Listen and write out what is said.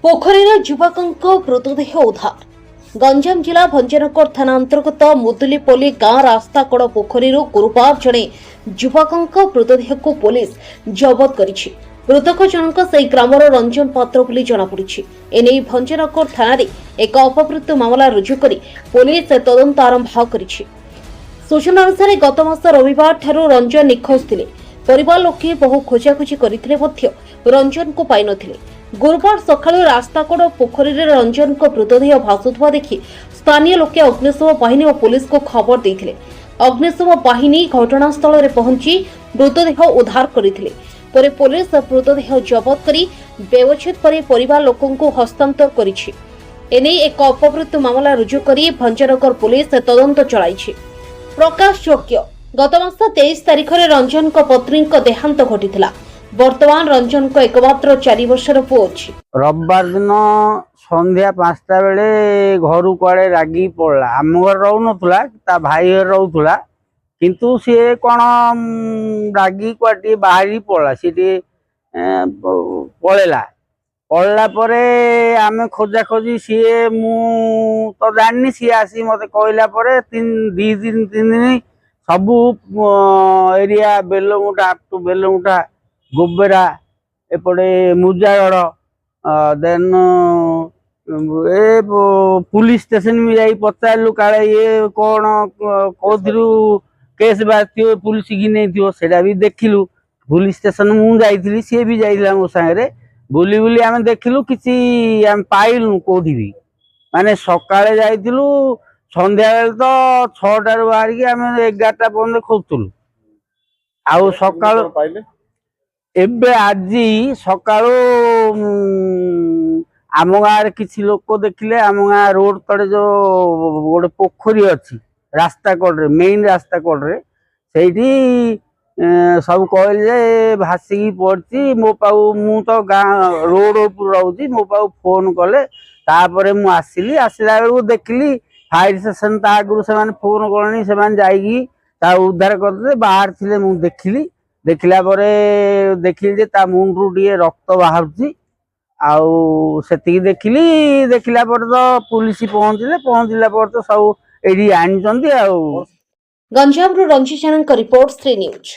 पोखरीर युवक मृतदेह उद्धार। गंजाम जिला भंजनगर थाना अंतर्गत मुदुलीपल्ली गाँ रास्ता कड़ पोखरी गुरुवार जड़े युवक मृतदेह को पुलिस जबत करिछि। मृतक जनक से ग्रामर रंजन पात्र बोली जनापड़ी। एने भंजनगर थाना एक अपमृत्यु मामला रुजु कर पुलिस तदंत आरंभ करिछि। सूचना अनुसार गत मास रविवार ठारू रंजन निखोज थिले। परिवार लोके बहु खोजाखोजी करथिले मध्य रंजन को पाइ नथिले। गुरुवार सकाळु रास्ताकड़ पोखरी रंजन को मृतदेह भासुवा देखि स्थानीय लोके अग्निशम बाहिनी और पुलिस को खबर देथिले। अग्निशम बाहिनी घटनास्थल में पहुंची मृतदेह उद्धार करथिले। परे पुलिस मृतदेह जबत करी व्यवच्छेद पर परिवार लोकों को हस्तांतर करिछि। एने एक अपमृत्यु मामला रुजु करी भंजनगर पुलिस तदंत चलाइछि। प्रकाश योग्य गत मास 23 तारिख में रंजन को पत्नी देहांत घटिथिला। वर्तमान रंजन को एकमात्र 4 वर्षर पुओ अछि। रविवार दिन संध्या 5टा बेले घर कुआड़े रागी पड़ला। आम घर रहू ना भाई घर रोला किंतु सी कौन रागी कुआटी बाहरी पड़ा सी पलैला पलला आम खोजा खोजी सी मु तो जानी सी आसी मत कहला 2-3 दिन सबू area Belmutha up to Belmutha Gobera एपटे मुजागढ़ देन ए पुलिस स्टेशन भी जाई पचारू काले ये कौन कौथरू केस बाथि पुलिस की नहीं थी सेटा भी देखिलु। पुलिस स्टेशन मु जाइथिली सी भी जाइला मो संगे बुली बुली आम देखिलु किसी आम पाइलु कोठी भी माने सकाळे जाइथिलु संध्या बेले तो 6टा रू बाहर के आम 11टा पर्यंत खोजुलु आउ सकाळ एबे आज सकाळू आम गाँव किसी लोक देखिले आम गाँ रोड तड़े जो गोटे पोखरी अच्छी रास्ता कड़े मेन रास्ता कड़े से सब कहले भासिकी पड़ी मो पाऊ मु तो गाँ रोड ऊपर रोची मो पाऊ फोन कले तापर मु आसिली आसला बेलू देखिली फायर स्टेशन आगु से फोन कले से उद्धार करते बाहर थे मु देखिली देखला देखिली जे ता मुंडरू टे रक्त बाहर आती देखिली देखला तो पुलिस पहुंचला तो सब ये आनी। Ganjam Ranjit report 3 news.